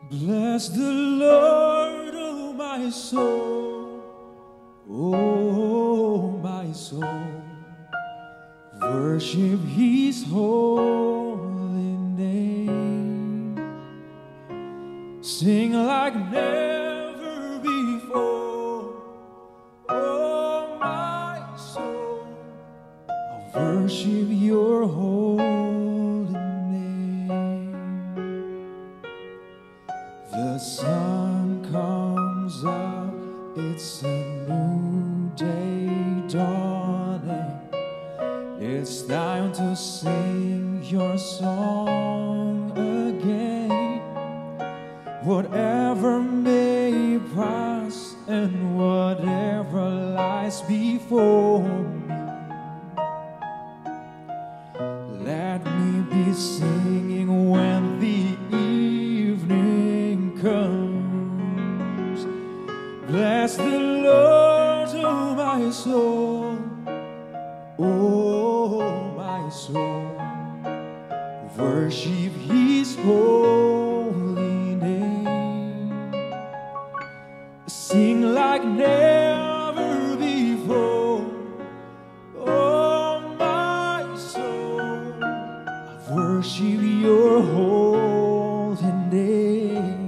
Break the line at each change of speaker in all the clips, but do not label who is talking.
Bless the Lord, oh my soul, oh my soul. Worship His holy name. Sing like never before, oh my soul. I worship Your holy name. The sun comes up, it's a new day dawning. It's time to sing Your song again. Whatever may pass and whatever lies before me, let me be singing when the evening comes. Bless the Lord, oh my soul, oh my soul. Worship His holy name. Sing like never before, oh my soul. I worship Your holy name.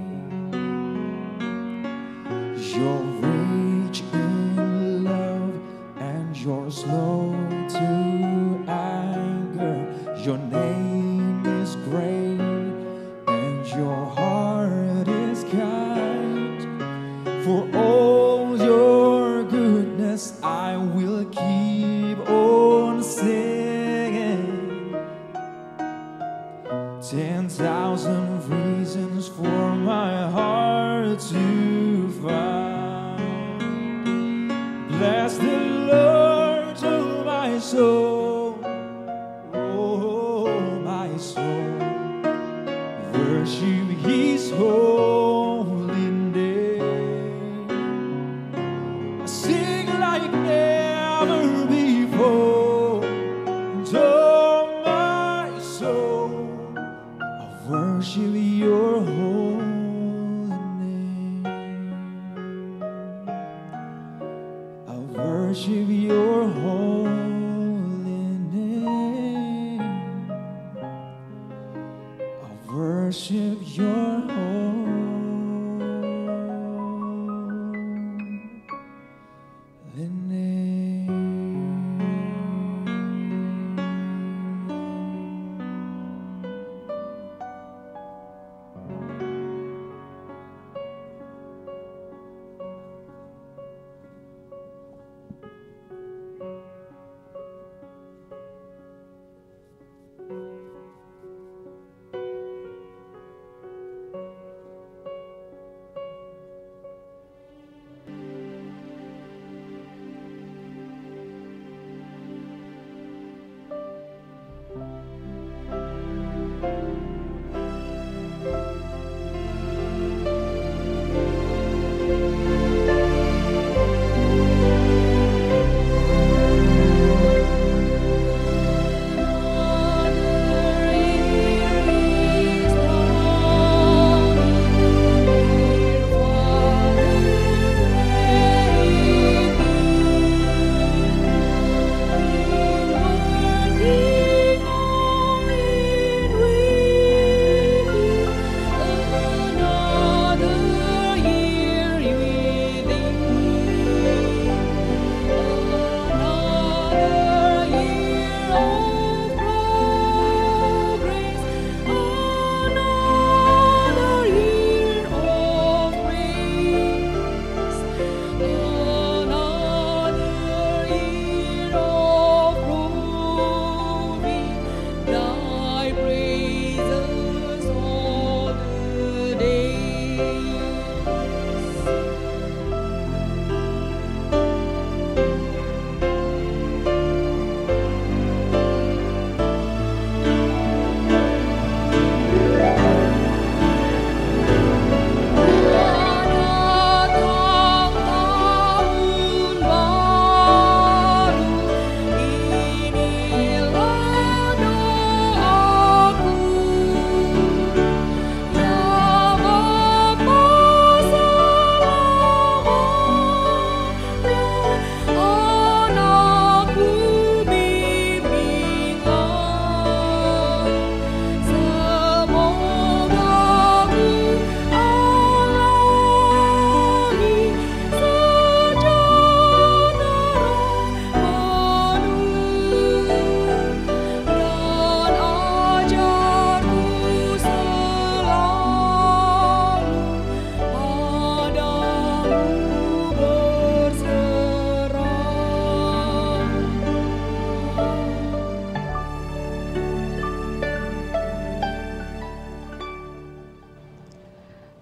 You're rich in love and You're slow to anger. Your name is great and Your heart is kind. For all Your goodness I will keep on singing. 10,000 reasons for my heart to find. Bless the Lord, oh my soul, oh my soul. Worship His holy name. Sing like never before, oh my soul. Worship Your holy name. I worship Your holy name. I worship Your holy name.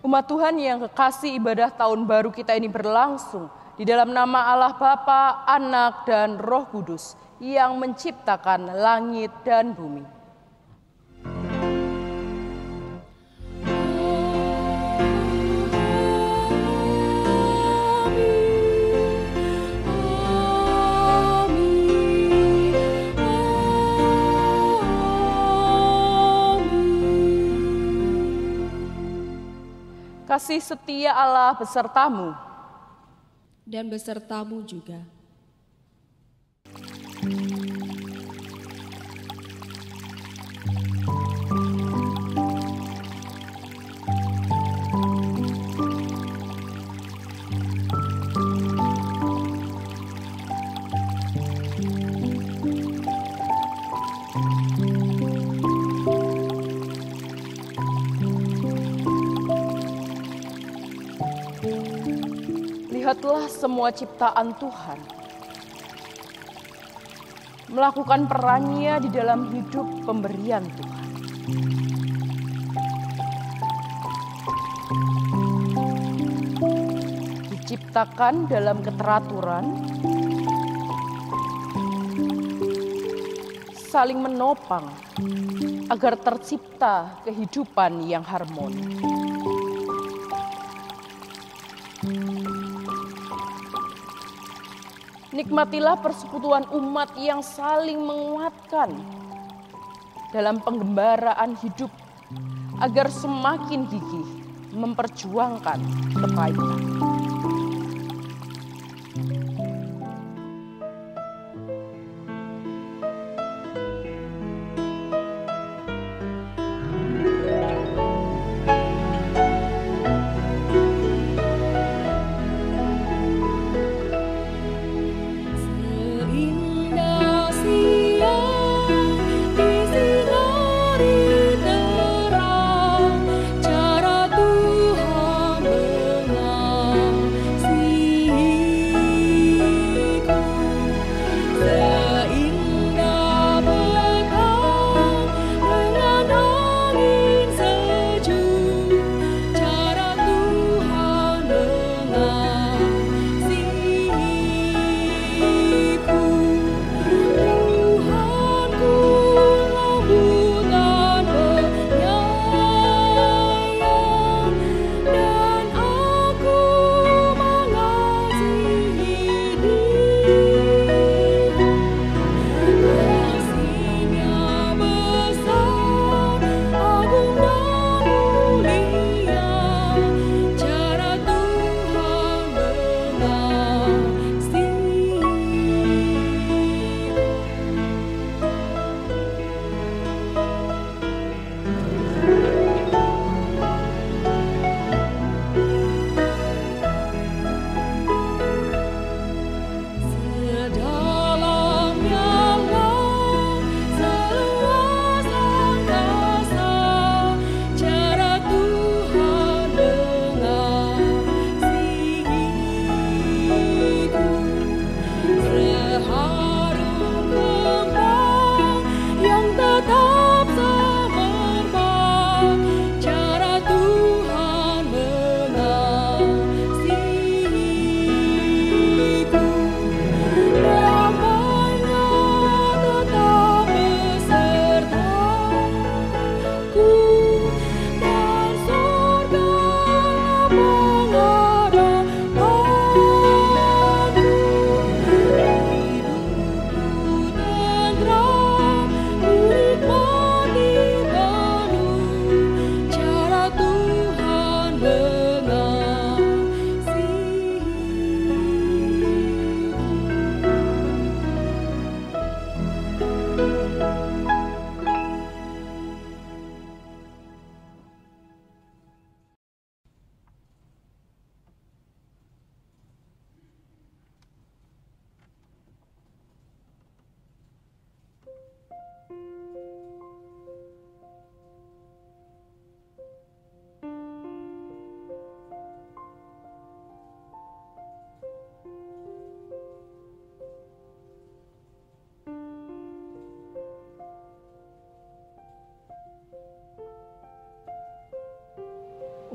Umat Tuhan yang kekasih, ibadah tahun baru kita ini berlangsung di dalam nama Allah Bapa, Anak, dan Roh Kudus yang menciptakan langit dan bumi. Kasih setia Allah besertamu
dan besertamu juga.
Lihatlah semua ciptaan Tuhan melakukan perannya di dalam hidup pemberian Tuhan. Diciptakan dalam keteraturan, saling menopang agar tercipta kehidupan yang harmoni. Nikmatilah persekutuan umat yang saling menguatkan dalam penggembaraan hidup agar semakin gigih memperjuangkan kebaikan.
Cara Tuhan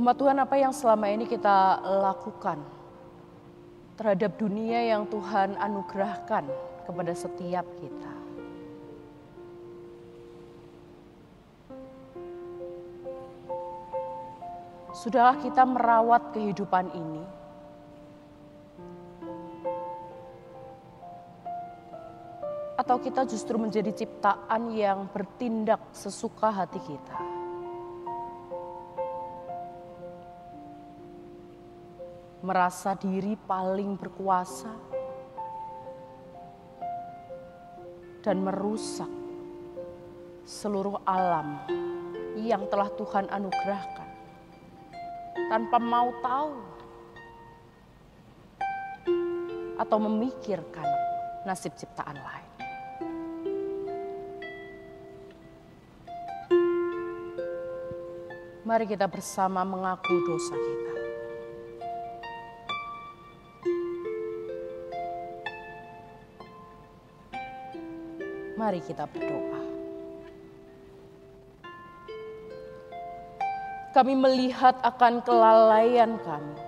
Umat Tuhan, apa yang selama ini kita lakukan terhadap dunia yang Tuhan anugerahkan kepada setiap kita? Sudahkah kita merawat kehidupan ini? Atau kita justru menjadi ciptaan yang bertindak sesuka hati kita? Merasa diri paling berkuasa dan merusak seluruh alam yang telah Tuhan anugerahkan tanpa mau tahu atau memikirkan nasib ciptaan lain. Mari kita bersama mengaku dosa kita. Mari kita berdoa. Kami melihat akan kelalaian kami.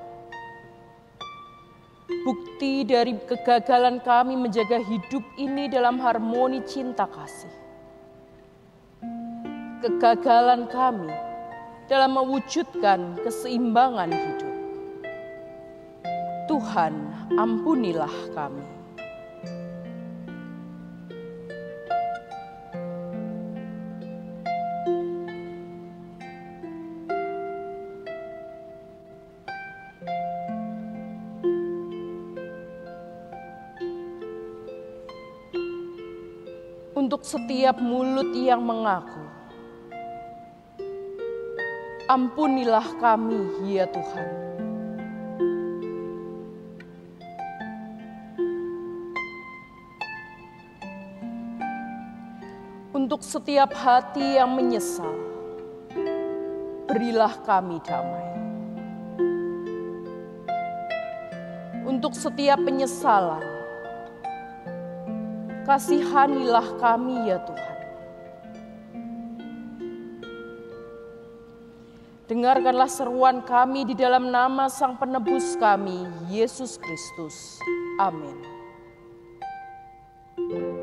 Bukti dari kegagalan kami menjaga hidup ini dalam harmoni cinta kasih. Kegagalan kami dalam mewujudkan keseimbangan hidup. Tuhan, ampunilah kami. Untuk setiap mulut yang mengaku, ampunilah kami, ya Tuhan. Untuk setiap hati yang menyesal, berilah kami damai. Untuk setiap penyesalan, kasihanilah kami, ya Tuhan. Dengarkanlah seruan kami di dalam nama Sang Penebus kami, Yesus Kristus. Amin.
Yesus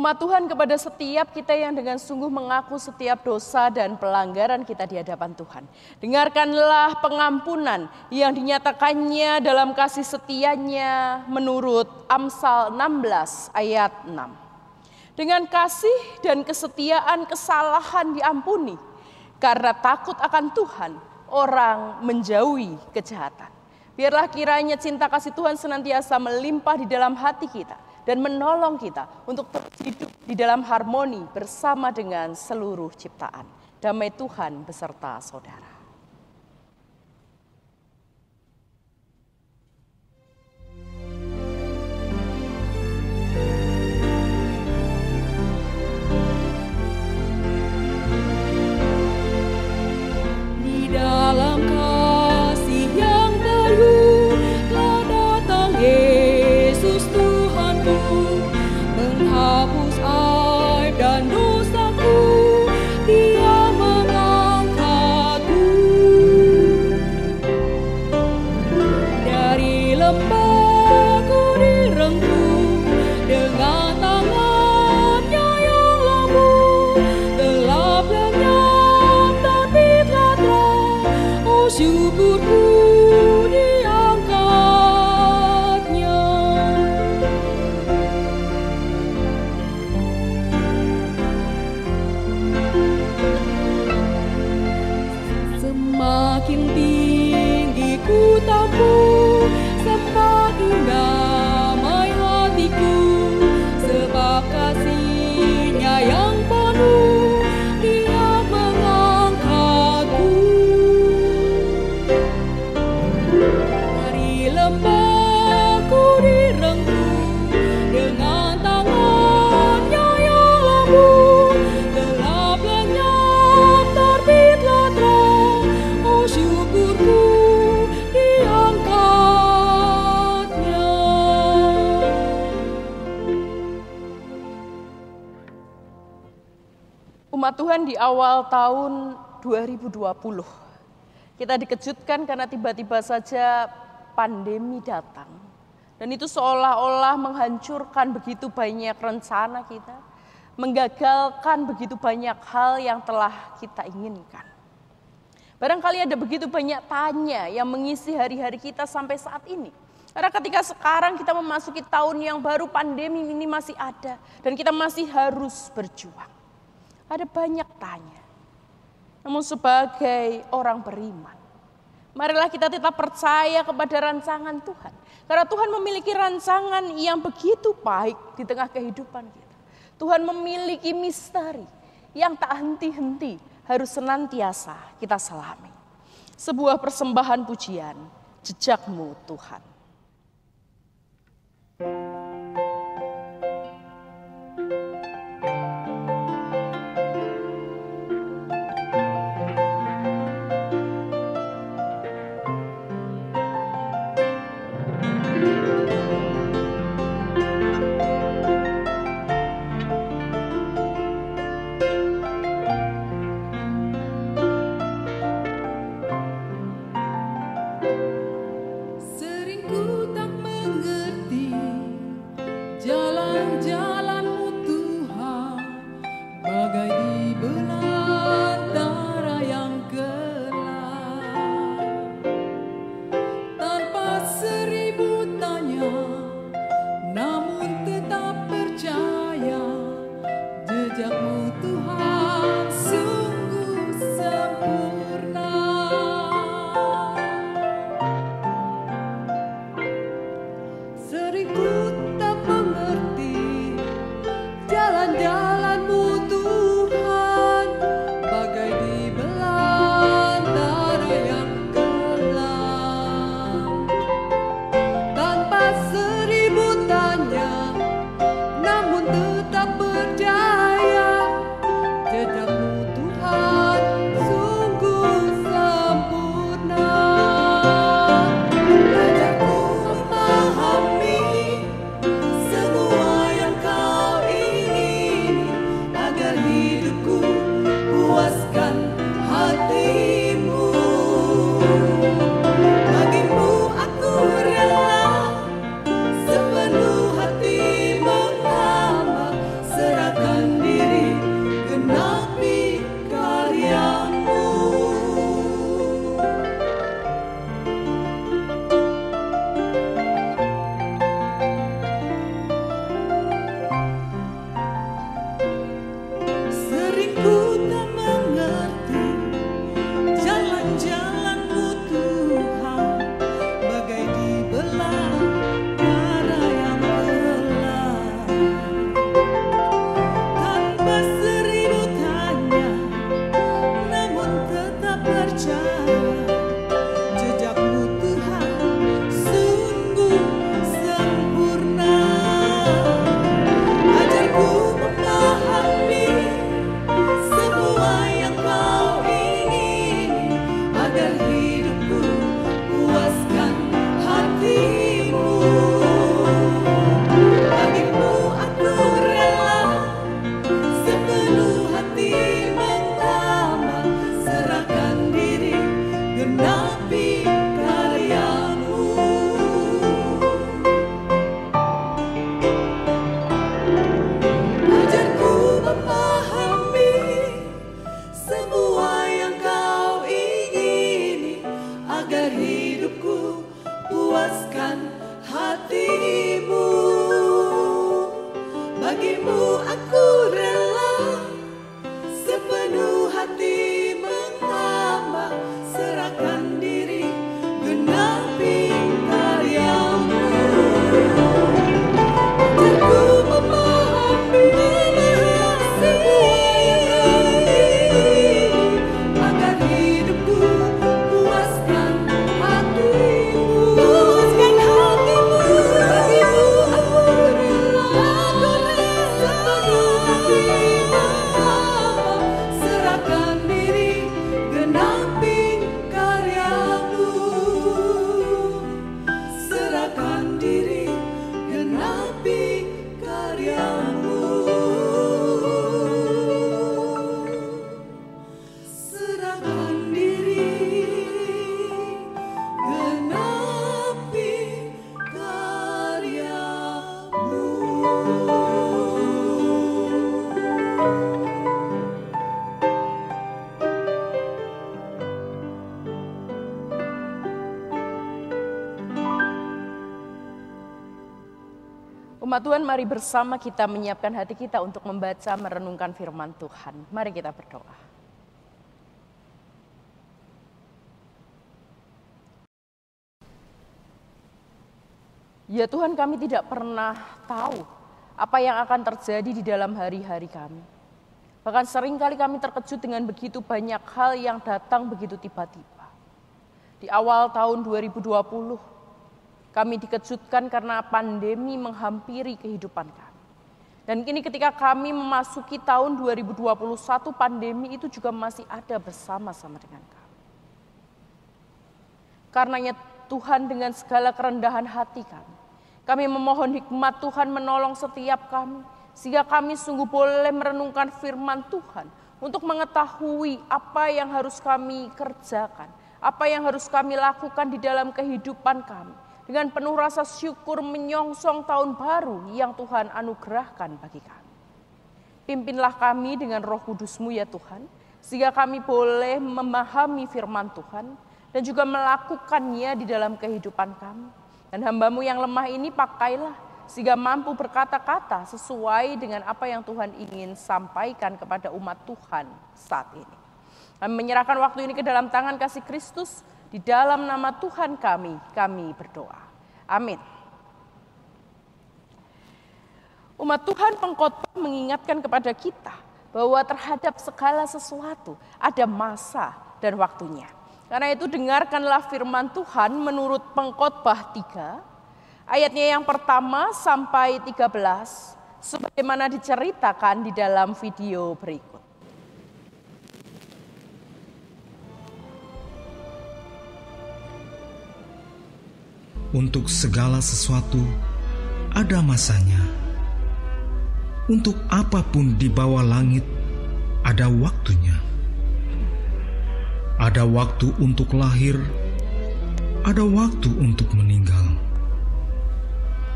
Umat Tuhan, kepada setiap kita yang dengan sungguh mengaku setiap dosa dan pelanggaran kita di hadapan Tuhan. Dengarkanlah pengampunan yang dinyatakannya dalam kasih setianya menurut Amsal 16 ayat 6. Dengan kasih dan kesetiaan kesalahan diampuni. Karena takut akan Tuhan, orang menjauhi kejahatan. Biarlah kiranya cinta kasih Tuhan senantiasa melimpah di dalam hati kita dan menolong kita untuk terus hidup di dalam harmoni bersama dengan seluruh ciptaan. Damai Tuhan beserta saudara.
Di dalam kasih yang teguh telah datang Yesus Tuhanku, menghapus aib dan dosaku, Dia mengangkatku dari lembahku direngkuh dengan tangannya yang lembut. Gelap lenyap terbitlah terang, oh syukurku diangkatnya. Semakin tinggi ku tampu, semakin damai hatiku, sebab kasih-Nya yang penuh, Dia mengangkatku dari lembahku direngkuh dengan tangannya yang lembut. Gelap lenyap terbitlah terang, oh syukurku diangkatnya.
Umat Tuhan, di awal tahun 2020, kita dikejutkan karena tiba-tiba saja pandemi datang. Dan itu seolah-olah menghancurkan begitu banyak rencana kita, menggagalkan begitu banyak hal yang telah kita inginkan. Barangkali ada begitu banyak tanya yang mengisi hari-hari kita sampai saat ini. Karena ketika sekarang kita memasuki tahun yang baru, pandemi ini masih ada dan kita masih harus berjuang. Ada banyak tanya. Namun sebagai orang beriman, marilah kita tetap percaya kepada rancangan Tuhan. Karena Tuhan memiliki rancangan yang begitu baik di tengah kehidupan kita. Tuhan memiliki misteri yang tak henti-henti harus senantiasa kita selami. Sebuah persembahan pujian, Jejak-Mu Tuhan.
Sering ku tak mengerti
Umat Tuhan, mari bersama kita menyiapkan hati kita untuk membaca, merenungkan firman Tuhan. Mari kita berdoa. Ya Tuhan, kami tidak pernah tahu apa yang akan terjadi di dalam hari-hari kami. Bahkan seringkali kami terkejut dengan begitu banyak hal yang datang begitu tiba-tiba. Di awal tahun 2020, kami dikejutkan karena pandemi menghampiri kehidupan kami. Dan kini ketika kami memasuki tahun 2021, pandemi itu juga masih ada bersama-sama dengan kami. Karenanya Tuhan, dengan segala kerendahan hati kami memohon hikmat Tuhan menolong setiap kami, sehingga kami sungguh boleh merenungkan firman Tuhan untuk mengetahui apa yang harus kami kerjakan, apa yang harus kami lakukan di dalam kehidupan kami. Dengan penuh rasa syukur menyongsong tahun baru yang Tuhan anugerahkan bagi kami. Pimpinlah kami dengan Roh Kudus-Mu ya Tuhan, sehingga kami boleh memahami firman Tuhan dan juga melakukannya di dalam kehidupan kami. Dan hamba-Mu yang lemah ini pakailah, sehingga mampu berkata-kata sesuai dengan apa yang Tuhan ingin sampaikan kepada umat Tuhan saat ini. Kami menyerahkan waktu ini ke dalam tangan kasih Kristus. Di dalam nama Tuhan kami berdoa. Amin. Umat Tuhan, pengkhotbah mengingatkan kepada kita bahwa terhadap segala sesuatu ada masa dan waktunya. Karena itu dengarkanlah firman Tuhan menurut Pengkhotbah 3, ayatnya yang pertama sampai 13, sebagaimana diceritakan di dalam video berikut.
Untuk segala sesuatu ada masanya. Untuk apapun di bawah langit ada waktunya. Ada waktu untuk lahir, ada waktu untuk meninggal.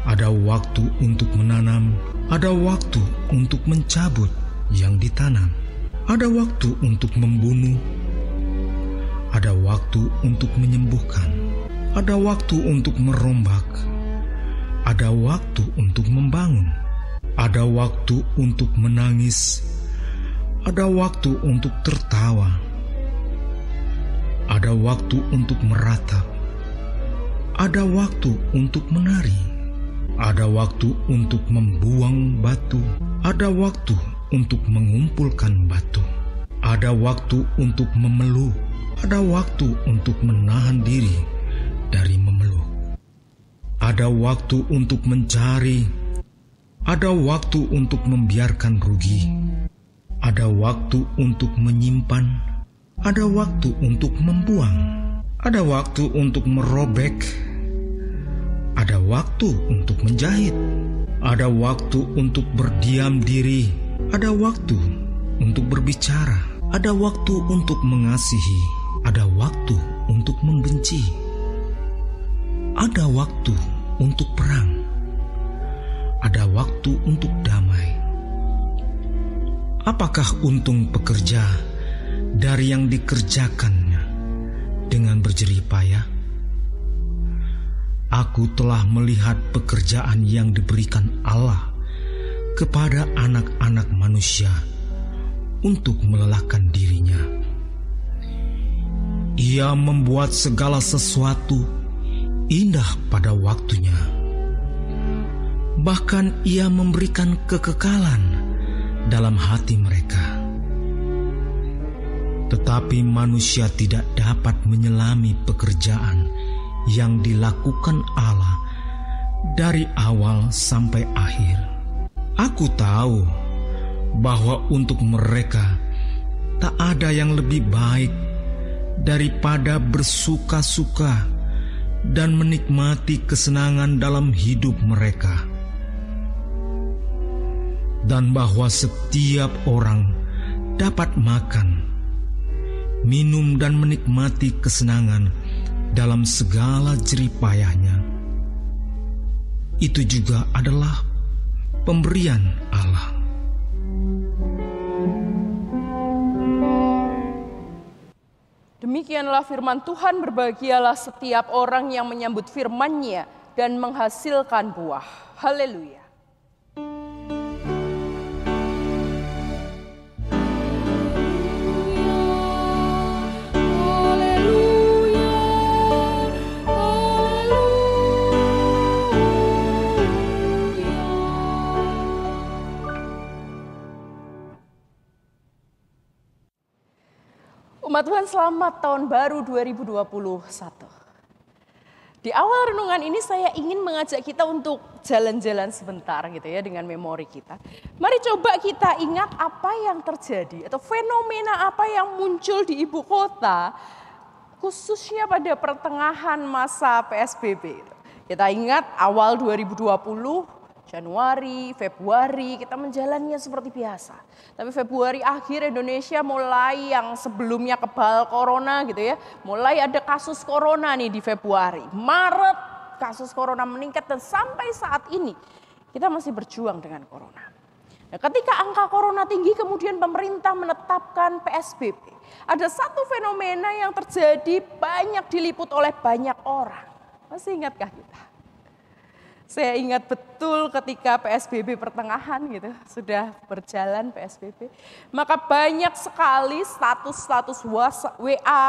Ada waktu untuk menanam, ada waktu untuk mencabut yang ditanam. Ada waktu untuk membunuh, ada waktu untuk menyembuhkan. Ada waktu untuk merombak, ada waktu untuk membangun, ada waktu untuk menangis, ada waktu untuk tertawa, ada waktu untuk meratap, ada waktu untuk menari, ada waktu untuk membuang batu, ada waktu untuk mengumpulkan batu, ada waktu untuk memeluk, ada waktu untuk menahan diri dari memeluk. Ada waktu untuk mencari, ada waktu untuk membiarkan rugi, ada waktu untuk menyimpan, ada waktu untuk membuang, ada waktu untuk merobek, ada waktu untuk menjahit, ada waktu untuk berdiam diri, ada waktu untuk berbicara, ada waktu untuk mengasihi, ada waktu untuk membenci. Ada waktu untuk perang, ada waktu untuk damai. Apakah untung pekerja dari yang dikerjakannya dengan berjerih payah? Aku telah melihat pekerjaan yang diberikan Allah kepada anak-anak manusia untuk melelahkan dirinya. Ia membuat segala sesuatu indah pada waktunya. Bahkan ia memberikan kekekalan dalam hati mereka. Tetapi manusia tidak dapat menyelami pekerjaan yang dilakukan Allah dari awal sampai akhir. Aku tahu bahwa untuk mereka tak ada yang lebih baik daripada bersuka-suka dan menikmati kesenangan dalam hidup mereka, dan bahwa setiap orang dapat makan, minum dan menikmati kesenangan dalam segala jerih payahnya. Itu juga adalah pemberian Allah.
Demikianlah firman Tuhan, berbahagialah setiap orang yang menyambut firman-Nya dan menghasilkan buah. Haleluya. Jemaat Tuhan, selamat tahun baru 2021. Di awal renungan ini saya ingin mengajak kita untuk jalan-jalan sebentar gitu ya dengan memori kita. Mari coba kita ingat apa yang terjadi atau fenomena apa yang muncul di ibu kota khususnya pada pertengahan masa PSBB. Kita ingat awal 2020, Januari, Februari kita menjalannya seperti biasa. Tapi Februari akhir Indonesia mulai yang sebelumnya kebal corona gitu ya. Mulai ada kasus corona nih di Februari. Maret kasus corona meningkat dan sampai saat ini kita masih berjuang dengan corona. Nah, ketika angka corona tinggi kemudian pemerintah menetapkan PSBB. Ada satu fenomena yang terjadi banyak diliput oleh banyak orang. Masih ingatkah kita? Saya ingat betul ketika PSBB pertengahan gitu, sudah berjalan PSBB. Maka banyak sekali status-status WA,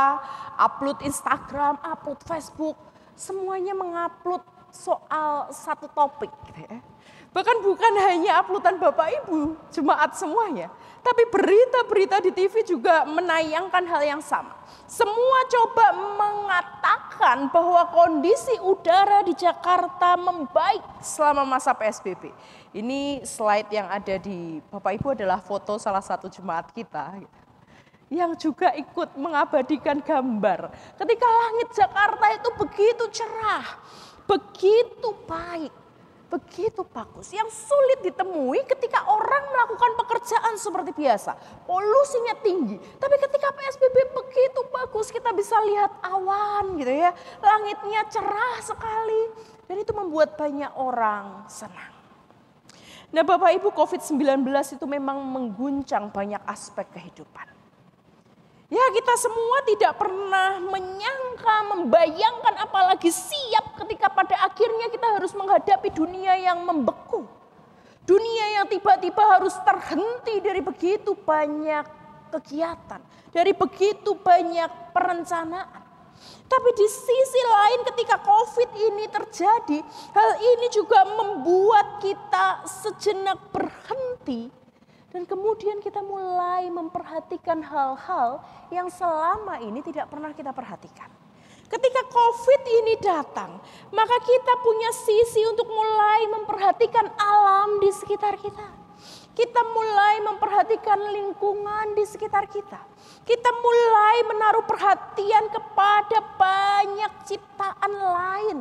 upload Instagram, upload Facebook. Semuanya mengupload soal satu topik gitu ya. Bahkan bukan hanya uploadan Bapak Ibu, jemaat semuanya. Tapi berita-berita di TV juga menayangkan hal yang sama. Semua coba mengatakan bahwa kondisi udara di Jakarta membaik selama masa PSBB. Ini slide yang ada di Bapak Ibu adalah foto salah satu jemaat kita yang juga ikut mengabadikan gambar. Ketika langit Jakarta itu begitu cerah, begitu baik, begitu bagus, yang sulit ditemui ketika orang melakukan pekerjaan seperti biasa. Polusinya tinggi, tapi ketika PSBB begitu bagus, kita bisa lihat awan gitu ya. Langitnya cerah sekali dan itu membuat banyak orang senang. Nah Bapak Ibu, COVID-19 itu memang mengguncang banyak aspek kehidupan. Ya kita semua tidak pernah menyangka, membayangkan apalagi siap ketika pada akhirnya kita harus menghadapi dunia yang membeku. Dunia yang tiba-tiba harus terhenti dari begitu banyak kegiatan, dari begitu banyak perencanaan. Tapi di sisi lain ketika COVID ini terjadi, hal ini juga membuat kita sejenak berhenti. Dan kemudian kita mulai memperhatikan hal-hal yang selama ini tidak pernah kita perhatikan. Ketika COVID ini datang, maka kita punya sisi untuk mulai memperhatikan alam di sekitar kita. Kita mulai memperhatikan lingkungan di sekitar kita. Kita mulai menaruh perhatian kepada banyak ciptaan lain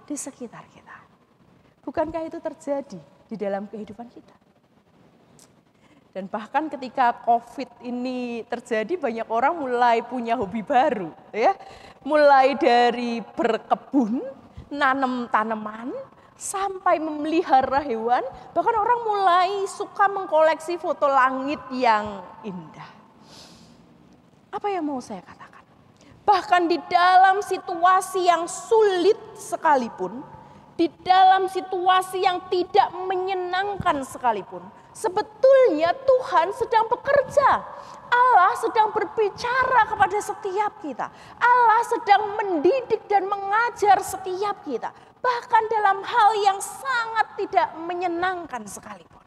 di sekitar kita. Bukankah itu terjadi di dalam kehidupan kita? Dan bahkan ketika COVID ini terjadi banyak orang mulai punya hobi baru ya. Mulai dari berkebun, nanam tanaman, sampai memelihara hewan. Bahkan orang mulai suka mengkoleksi foto langit yang indah. Apa yang mau saya katakan? Bahkan di dalam situasi yang sulit sekalipun, di dalam situasi yang tidak menyenangkan sekalipun, sebetulnya Tuhan sedang bekerja. Allah sedang berbicara kepada setiap kita. Allah sedang mendidik dan mengajar setiap kita. Bahkan dalam hal yang sangat tidak menyenangkan sekalipun.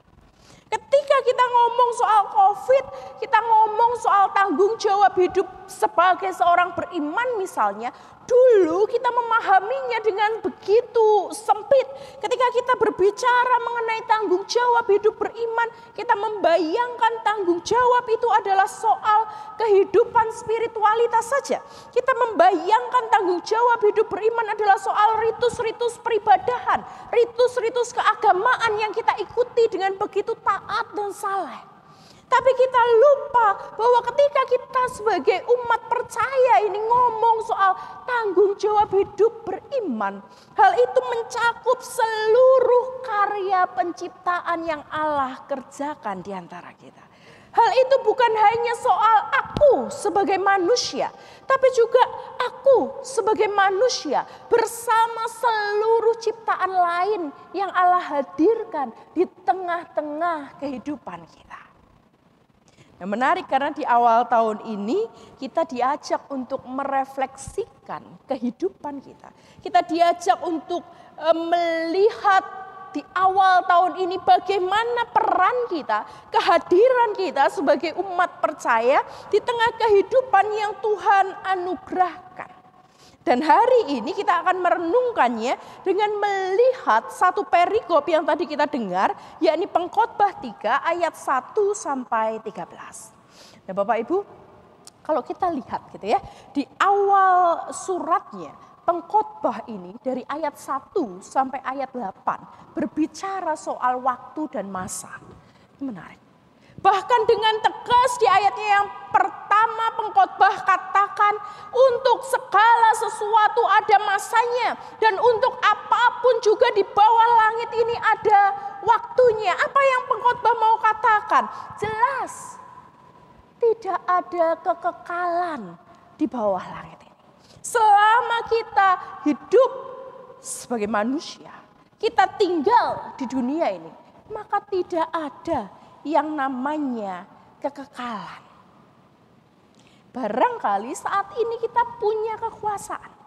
Ketika kita ngomong soal COVID, kita ngomong soal tanggung jawab hidup sebagai seorang beriman misalnya, dulu kita memahaminya dengan begitu sempit. Ketika kita berbicara mengenai tanggung jawab hidup beriman, kita membayangkan tanggung jawab itu adalah soal kehidupan spiritualitas saja. Kita membayangkan tanggung jawab hidup beriman adalah soal ritus-ritus peribadahan, ritus-ritus keagamaan yang kita ikuti dengan begitu taat dan saleh. Tapi kita lupa bahwa ketika kita sebagai umat percaya ini ngomong soal tanggung jawab hidup beriman, hal itu mencakup seluruh karya penciptaan yang Allah kerjakan di antara kita. Hal itu bukan hanya soal aku sebagai manusia, tapi juga aku sebagai manusia bersama seluruh ciptaan lain yang Allah hadirkan di tengah-tengah kehidupan kita. Yang menarik karena di awal tahun ini kita diajak untuk merefleksikan kehidupan kita. Kita diajak untuk melihat di awal tahun ini bagaimana peran kita, kehadiran kita sebagai umat percaya di tengah kehidupan yang Tuhan anugerahkan. Dan hari ini kita akan merenungkannya dengan melihat satu perikop yang tadi kita dengar, yakni Pengkhotbah 3 ayat 1 sampai 13. Nah Bapak Ibu, kalau kita lihat gitu ya, di awal suratnya, Pengkhotbah ini dari ayat 1 sampai ayat 8 berbicara soal waktu dan masa. Ini menarik. Bahkan dengan tegas di ayatnya yang pertama Pengkhotbah katakan untuk segala sesuatu ada masanya. Dan untuk apapun juga di bawah langit ini ada waktunya. Apa yang Pengkhotbah mau katakan? Jelas tidak ada kekekalan di bawah langit ini. Selama kita hidup sebagai manusia, kita tinggal di dunia ini, maka tidak ada yang namanya kekekalan. Barangkali saat ini kita punya kekuasaan.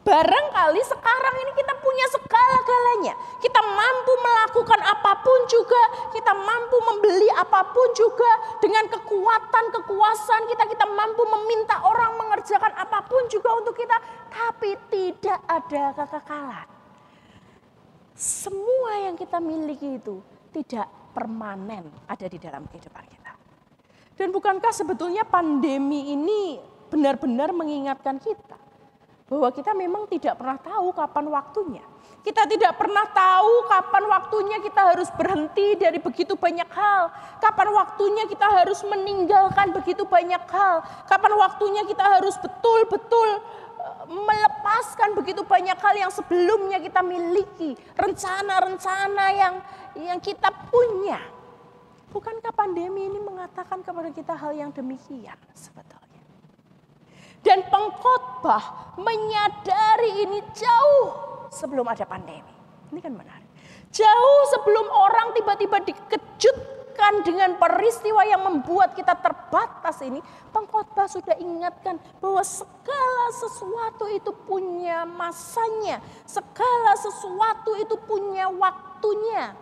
Barangkali sekarang ini kita punya segala-galanya. Kita mampu melakukan apapun juga. Kita mampu membeli apapun juga. Dengan kekuatan, kekuasaan kita mampu meminta orang mengerjakan apapun juga untuk kita. Tapi tidak ada kekekalan. Semua yang kita miliki itu tidak permanen ada di dalam kehidupan kita. Dan bukankah sebetulnya pandemi ini benar-benar mengingatkan kita bahwa kita memang tidak pernah tahu kapan waktunya. Kita tidak pernah tahu kapan waktunya kita harus berhenti dari begitu banyak hal. Kapan waktunya kita harus meninggalkan begitu banyak hal. Kapan waktunya kita harus betul-betul melepaskan begitu banyak hal yang sebelumnya kita miliki. Rencana-rencana yang kita punya. Bukankah pandemi ini mengatakan kepada kita hal yang demikian sebetulnya? Dan Pengkhotbah menyadari ini jauh sebelum ada pandemi. Ini kan menarik. Jauh sebelum orang tiba-tiba dikejutkan dengan peristiwa yang membuat kita terbatas ini. Pengkhotbah sudah ingatkan bahwa segala sesuatu itu punya masanya. Segala sesuatu itu punya waktunya.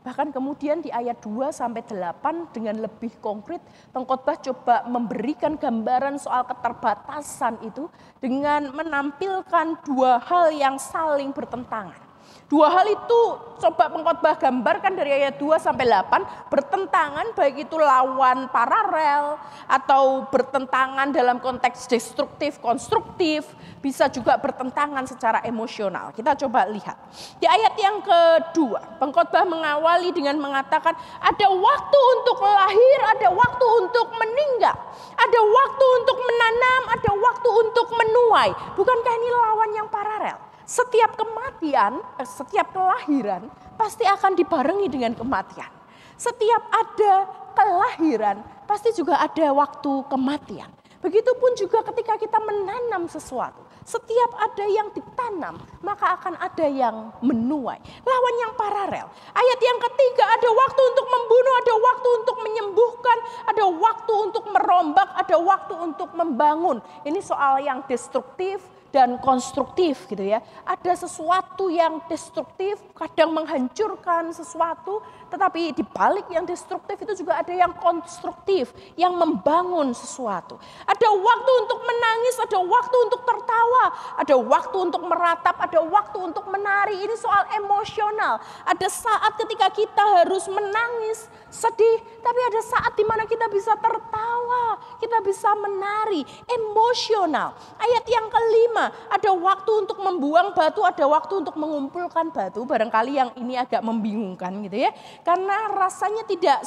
Bahkan kemudian di ayat 2 sampai 8 dengan lebih konkret Pengkhotbah coba memberikan gambaran soal keterbatasan itu dengan menampilkan dua hal yang saling bertentangan. Dua hal itu coba Pengkhotbah gambarkan dari ayat 2 sampai 8 bertentangan, baik itu lawan paralel atau bertentangan dalam konteks destruktif, konstruktif, bisa juga bertentangan secara emosional. Kita coba lihat. Di ayat yang kedua, Pengkhotbah mengawali dengan mengatakan ada waktu untuk lahir, ada waktu untuk meninggal. Ada waktu untuk menanam, ada waktu untuk menuai. Bukankah ini lawan yang paralel? Setiap kematian, setiap kelahiran pasti akan dibarengi dengan kematian. Setiap ada kelahiran pasti juga ada waktu kematian. Begitupun juga ketika kita menanam sesuatu. Setiap ada yang ditanam, maka akan ada yang menuai. Lawan yang paralel. Ayat yang ketiga, ada waktu untuk membunuh, ada waktu untuk menyembuhkan, ada waktu untuk merombak, ada waktu untuk membangun. Ini soal yang destruktif dan konstruktif gitu ya. Ada sesuatu yang destruktif, kadang menghancurkan sesuatu, tetapi di balik yang destruktif itu juga ada yang konstruktif, yang membangun sesuatu. Ada waktu untuk menangis, ada waktu untuk tertawa, ada waktu untuk meratap, ada waktu untuk menari. Ini soal emosional. Ada saat ketika kita harus menangis, sedih, tapi ada saat di mana kita bisa tertawa, kita bisa menari, emosional. Ayat yang kelima, ada waktu untuk membuang batu, ada waktu untuk mengumpulkan batu. Barangkali yang ini agak membingungkan gitu ya. Karena rasanya tidak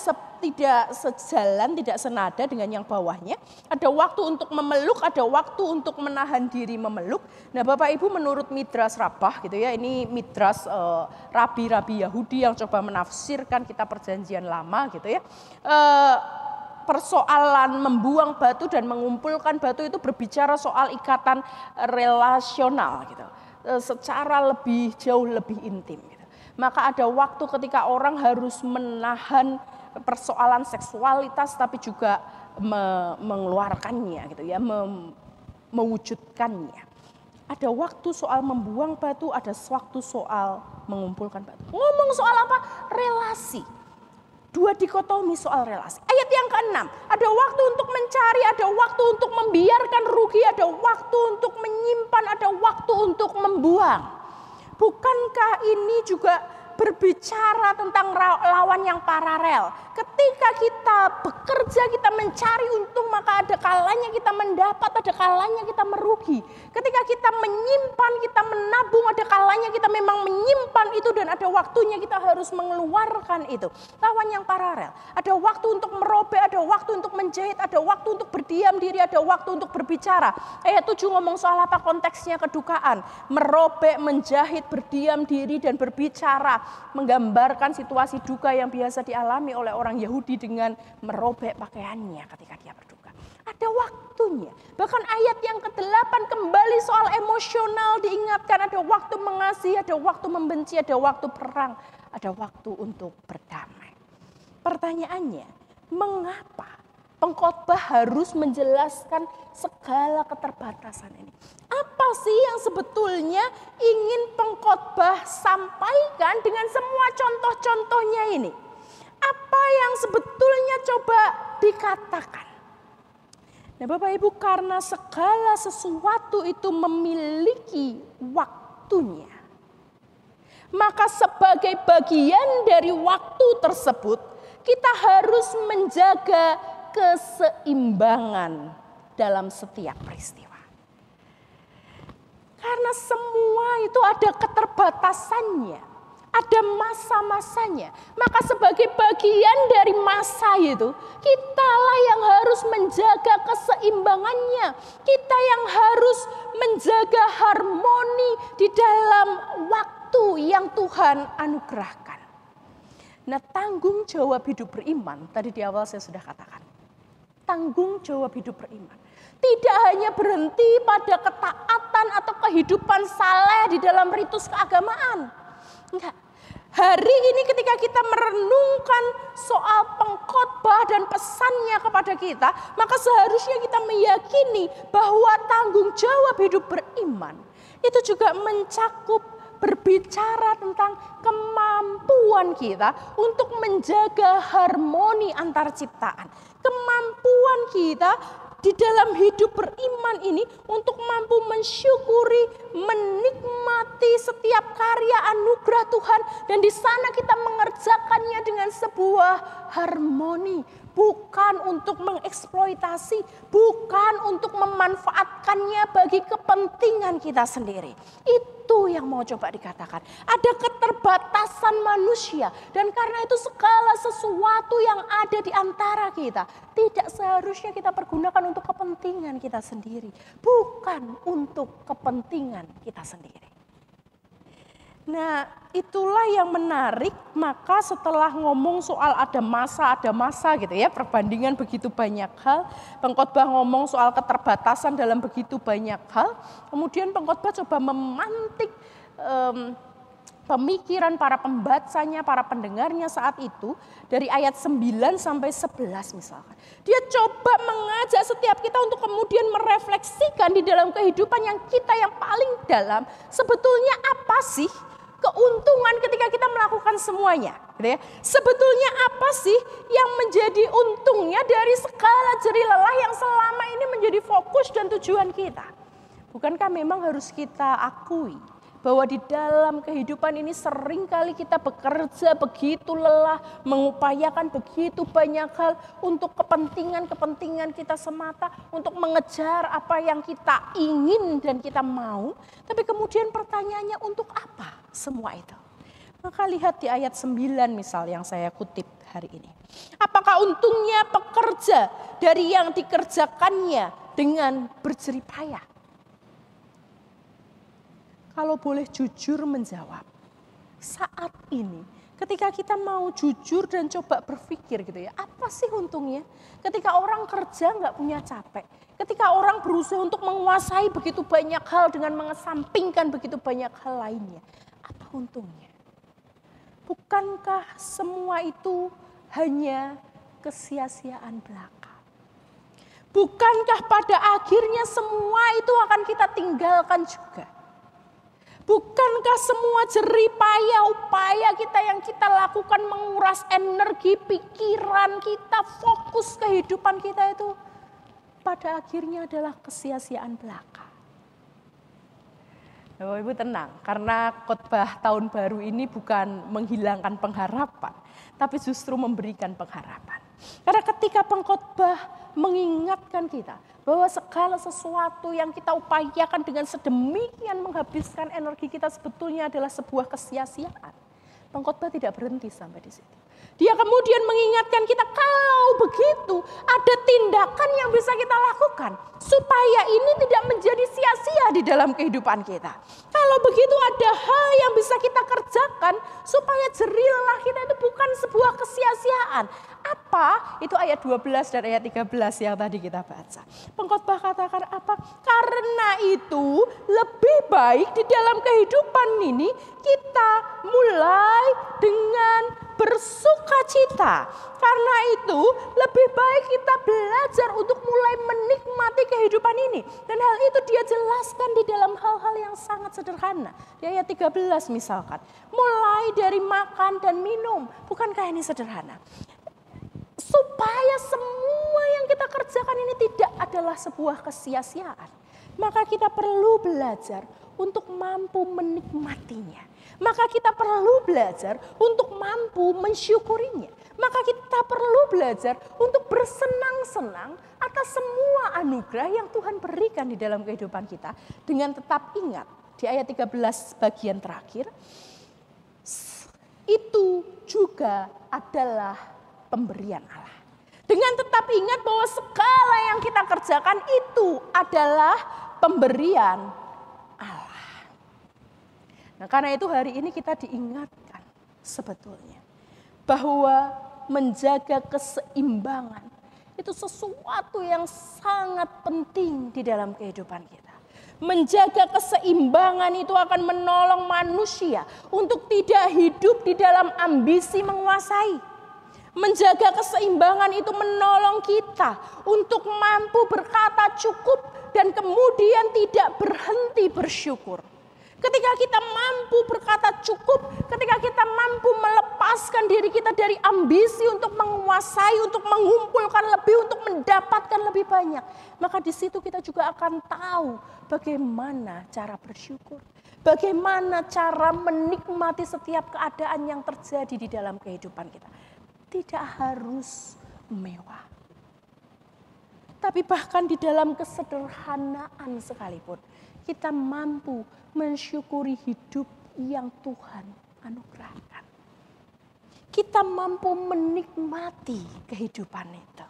sejalan, tidak senada dengan yang bawahnya. Ada waktu untuk memeluk, ada waktu untuk menahan diri memeluk. Nah Bapak Ibu menurut Midras Rabbah gitu ya, ini Midras rabi-rabi Yahudi yang coba menafsirkan kitab Perjanjian Lama gitu ya. Persoalan membuang batu dan mengumpulkan batu itu berbicara soal ikatan relasional gitu. Secara lebih jauh lebih intim gitu. Maka ada waktu ketika orang harus menahan persoalan seksualitas tapi juga mengeluarkannya gitu ya, mewujudkannya. Ada waktu soal membuang batu, ada waktu soal mengumpulkan batu. Ngomong soal apa? Relasi. Dua dikotomi soal relasi. Ayat yang ke-6, ada waktu untuk mencari, ada waktu untuk membiarkan rugi, ada waktu untuk menyimpan, ada waktu untuk membuang. Bukankah ini juga berbicara tentang lawan yang paralel? Ketika kita bekerja, kita mencari untung, maka ada kalanya kita mendapat, ada kalanya kita merugi. Ketika kita menyimpan, kita menabung, ada kalanya kita memang menyimpan itu dan ada waktunya kita harus mengeluarkan itu. Lawan yang paralel. Ada waktu untuk merobek, ada waktu untuk menjahit, ada waktu untuk berdiam diri, ada waktu untuk berbicara. Ayat 7 ngomong soal apa? Konteksnya kedukaan. Merobek, menjahit, berdiam diri dan berbicara. Menggambarkan situasi duka yang biasa dialami oleh orang Yahudi dengan merobek pakaiannya ketika dia berduka. Ada waktunya. Bahkan ayat yang ke-8 kembali soal emosional diingatkan. Ada waktu mengasihi, ada waktu membenci, ada waktu perang, ada waktu untuk berdamai. Pertanyaannya, mengapa pengkhotbah harus menjelaskan segala keterbatasan ini? Apa sih yang sebetulnya ingin pengkhotbah sampaikan dengan semua contoh-contohnya ini? Apa yang sebetulnya coba dikatakan? Nah Bapak Ibu, karena segala sesuatu itu memiliki waktunya, maka sebagai bagian dari waktu tersebut, kita harus menjaga keseimbangan dalam setiap peristiwa. Karena semua itu ada keterbatasannya, ada masa-masanya. Maka sebagai bagian dari masa itu, kitalah yang harus menjaga keseimbangannya. Kita yang harus menjaga harmoni di dalam waktu yang Tuhan anugerahkan. Nah, tanggung jawab hidup beriman, tadi di awal saya sudah katakan. Tanggung jawab hidup beriman tidak hanya berhenti pada ketaatan atau kehidupan saleh di dalam ritus keagamaan. Enggak. Hari ini ketika kita merenungkan soal pengkhotbah dan pesannya kepada kita, maka seharusnya kita meyakini bahwa tanggung jawab hidup beriman itu juga mencakup berbicara tentang kemampuan kita untuk menjaga harmoni antar ciptaan. Kemampuan kita di dalam hidup beriman ini untuk mampu mensyukuri, menikmati setiap karya anugerah Tuhan. Dan di sana kita mengerjakannya dengan sebuah harmoni. Bukan untuk mengeksploitasi, bukan untuk memanfaatkannya bagi kepentingan kita sendiri. Itu yang mau coba dikatakan. Ada keterbatasan manusia dan karena itu segala sesuatu yang ada di antara kita tidak seharusnya kita pergunakan untuk kepentingan kita sendiri. Bukan untuk kepentingan kita sendiri. Nah, itulah yang menarik. Maka setelah ngomong soal ada masa gitu ya, perbandingan begitu banyak hal, pengkhotbah ngomong soal keterbatasan dalam begitu banyak hal, kemudian pengkhotbah coba memantik pemikiran para pembacanya, para pendengarnya saat itu dari ayat 9 sampai 11 misalkan. Dia coba mengajak setiap kita untuk kemudian merefleksikan di dalam kehidupan yang kita yang paling dalam, sebetulnya apa sih keuntungan ketika kita melakukan semuanya, gitu ya. Sebetulnya apa sih yang menjadi untungnya dari segala jerih lelah yang selama ini menjadi fokus dan tujuan kita? Bukankah memang harus kita akui bahwa di dalam kehidupan ini seringkali kita bekerja begitu lelah, mengupayakan begitu banyak hal untuk kepentingan-kepentingan kita semata, untuk mengejar apa yang kita ingin dan kita mau. Tapi kemudian pertanyaannya untuk apa semua itu? Maka lihat di ayat 9 misal yang saya kutip hari ini. Apakah untungnya pekerja dari yang dikerjakannya dengan berjerih payah? Kalau boleh jujur menjawab, saat ini ketika kita mau jujur dan coba berpikir gitu ya, apa sih untungnya? Ketika orang kerja nggak punya capek, ketika orang berusaha untuk menguasai begitu banyak hal dengan mengesampingkan begitu banyak hal lainnya, apa untungnya? Bukankah semua itu hanya kesia-siaan belaka? Bukankah pada akhirnya semua itu akan kita tinggalkan juga? Bukankah semua jerih payah upaya kita yang kita lakukan menguras energi, pikiran kita, fokus kehidupan kita itu pada akhirnya adalah kesia-siaan belaka. Bapak Ibu tenang, karena khotbah tahun baru ini bukan menghilangkan pengharapan, tapi justru memberikan pengharapan. Karena ketika pengkhotbah mengingatkan kita bahwa segala sesuatu yang kita upayakan dengan sedemikian menghabiskan energi kita sebetulnya adalah sebuah kesia-siaan. Pengkhotbah tidak berhenti sampai di situ. Dia kemudian mengingatkan kita kalau begitu ada tindakan yang bisa kita lakukan supaya ini tidak menjadi sia-sia di dalam kehidupan kita. Kalau begitu ada hal yang bisa kita kerjakan supaya jerih lelah kita itu bukan sebuah kesia-siaan. Apa? Itu ayat 12 dan ayat 13 yang tadi kita baca. Pengkhotbah katakan apa? Karena itu lebih baik di dalam kehidupan ini kita mulai dengan bersukacita. Karena itu lebih baik kita belajar untuk mulai menikmati kehidupan ini. Dan hal itu dia jelaskan di dalam hal-hal yang sangat sederhana. Di ayat 13 misalkan. Mulai dari makan dan minum. Bukankah ini sederhana? Supaya semua yang kita kerjakan ini tidak adalah sebuah kesia-siaan. Maka kita perlu belajar untuk mampu menikmatinya. Maka kita perlu belajar untuk mampu mensyukurinya. Maka kita perlu belajar untuk bersenang-senang atas semua anugerah yang Tuhan berikan di dalam kehidupan kita. Dengan tetap ingat di ayat 13 bagian terakhir, itu juga adalah pemberian Allah. Dengan tetap ingat bahwa segala yang kita kerjakan itu adalah pemberian Allah. Nah, karena itu hari ini kita diingatkan sebetulnya bahwa menjaga keseimbangan itu sesuatu yang sangat penting di dalam kehidupan kita. Menjaga keseimbangan itu akan menolong manusia untuk tidak hidup di dalam ambisi menguasai. Menjaga keseimbangan itu menolong kita untuk mampu berkata cukup dan kemudian tidak berhenti bersyukur. Ketika kita mampu berkata cukup, ketika kita mampu melepaskan diri kita dari ambisi untuk menguasai, untuk mengumpulkan lebih, untuk mendapatkan lebih banyak, maka di situ kita juga akan tahu bagaimana cara bersyukur, bagaimana cara menikmati setiap keadaan yang terjadi di dalam kehidupan kita. Tidak harus mewah, tapi bahkan di dalam kesederhanaan sekalipun kita mampu mensyukuri hidup yang Tuhan anugerahkan. Kita mampu menikmati kehidupan itu.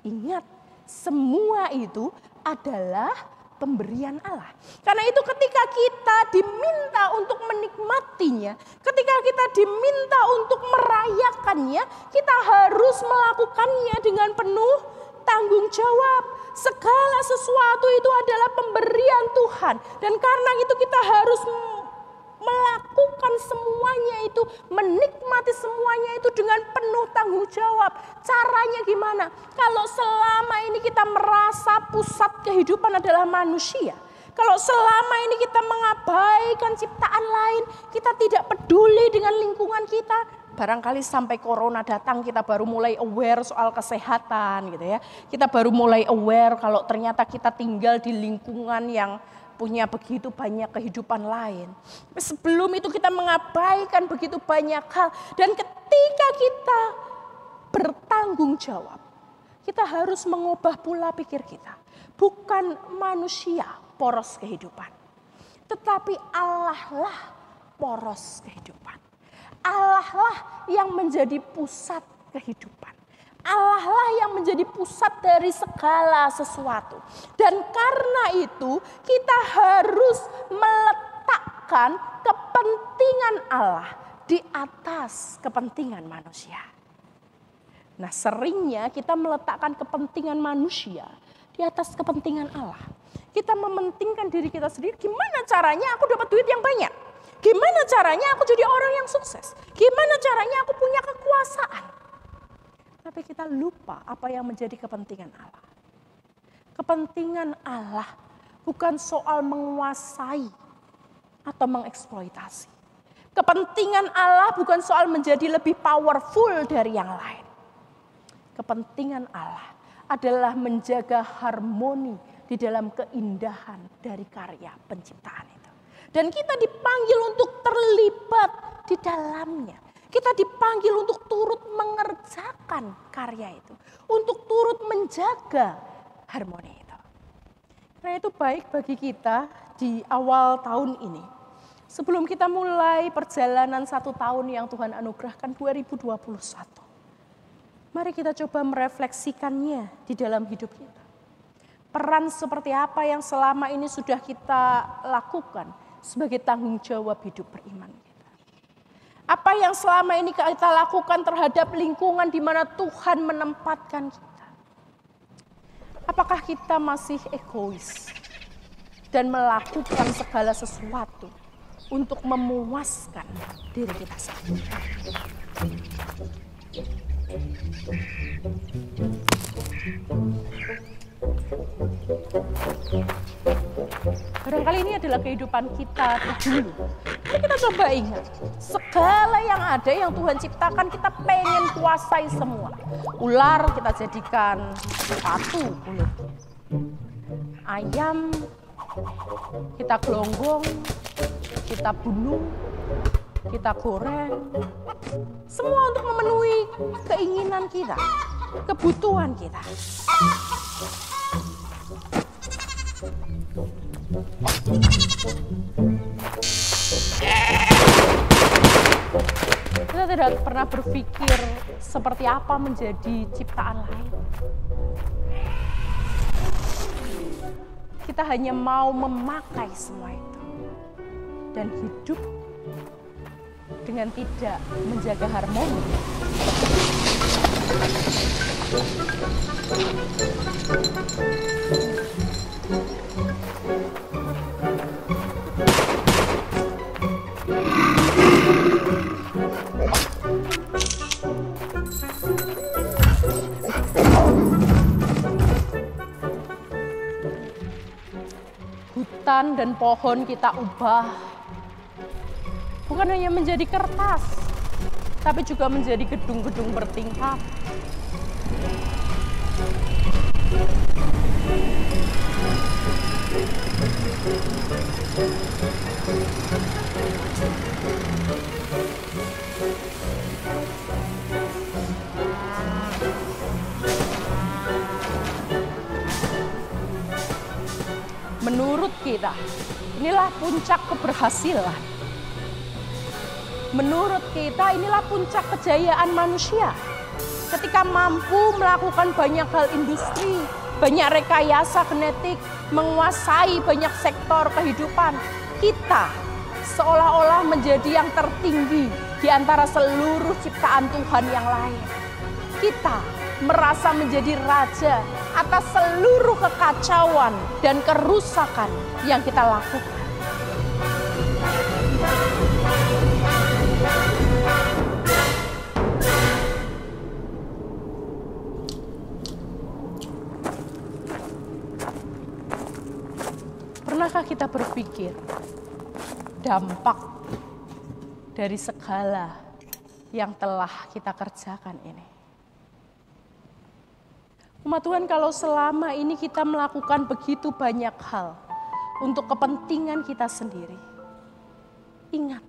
Ingat, semua itu adalah pemberian Allah. Karena itu ketika kita diminta untuk menikmatinya, ketika kita diminta untuk merayakannya, kita harus melakukannya dengan penuh tanggung jawab. Segala sesuatu itu adalah pemberian Tuhan. Dan karena itu kita harus melakukan semuanya itu, menikmati semuanya itu dengan penuh tanggung jawab. Caranya gimana? Kalau selama ini kita merasa pusat kehidupan adalah manusia, kalau selama ini kita mengabaikan ciptaan lain, kita tidak peduli dengan lingkungan kita, barangkali sampai corona datang kita baru mulai aware soal kesehatan gitu ya. Kita baru mulai aware kalau ternyata kita tinggal di lingkungan yang punya begitu banyak kehidupan lain. Sebelum itu kita mengabaikan begitu banyak hal. Dan ketika kita bertanggung jawab, kita harus mengubah pola pikir kita. Bukan manusia poros kehidupan, tetapi Allah lah poros kehidupan. Allah lah yang menjadi pusat kehidupan. Allah lah yang menjadi pusat dari segala sesuatu. Dan karena itu kita harus meletakkan kepentingan Allah di atas kepentingan manusia. Nah, seringnya kita meletakkan kepentingan manusia di atas kepentingan Allah. Kita mementingkan diri kita sendiri, gimana caranya aku dapat duit yang banyak? Gimana caranya aku jadi orang yang sukses? Gimana caranya aku punya kekuasaan? Tapi kita lupa apa yang menjadi kepentingan Allah. Kepentingan Allah bukan soal menguasai, atau mengeksploitasi. Kepentingan Allah bukan soal menjadi lebih powerful dari yang lain. Kepentingan Allah adalah menjaga harmoni di dalam keindahan dari karya penciptaan itu. Dan kita dipanggil untuk terlibat di dalamnya. Kita dipanggil untuk turut mengerjakan karya itu. Untuk turut menjaga harmoni itu. Karena itu baik bagi kita di awal tahun ini. Sebelum kita mulai perjalanan 1 tahun yang Tuhan anugerahkan 2021. Mari kita coba merefleksikannya di dalam hidup kita. Peran seperti apa yang selama ini sudah kita lakukan sebagai tanggung jawab hidup beriman kita. Apa yang selama ini kita lakukan terhadap lingkungan di mana Tuhan menempatkan kita. Apakah kita masih egois dan melakukan segala sesuatu untuk memuaskan diri kita sendiri? Barangkali ini adalah kehidupan kita dulu. Tapi kita coba ingat, segala yang ada yang Tuhan ciptakan kita pengen kuasai semua. Ular kita jadikan sepatu kulit. Ayam kita gelonggong, kita bunuh, kita goreng. Semua untuk memenuhi keinginan kita, kebutuhan kita. Kita tidak pernah berpikir seperti apa menjadi ciptaan lain. Kita hanya mau memakai semua itu dan hidup dengan tidak menjaga harmoni. Hutan dan pohon kita ubah, bukan hanya menjadi kertas, tapi juga menjadi gedung-gedung bertingkat. Menurut kita, inilah puncak keberhasilan. Menurut kita, inilah puncak kejayaan manusia. Ketika mampu melakukan banyak hal industri, banyak rekayasa genetik, menguasai banyak sektor kehidupan, kita seolah-olah menjadi yang tertinggi di antara seluruh ciptaan Tuhan yang lain. Kita merasa menjadi raja atas seluruh kekacauan dan kerusakan yang kita lakukan. Pernahkah kita berpikir dampak dari segala yang telah kita kerjakan ini? Umat Tuhan, kalau selama ini kita melakukan begitu banyak hal untuk kepentingan kita sendiri, ingat,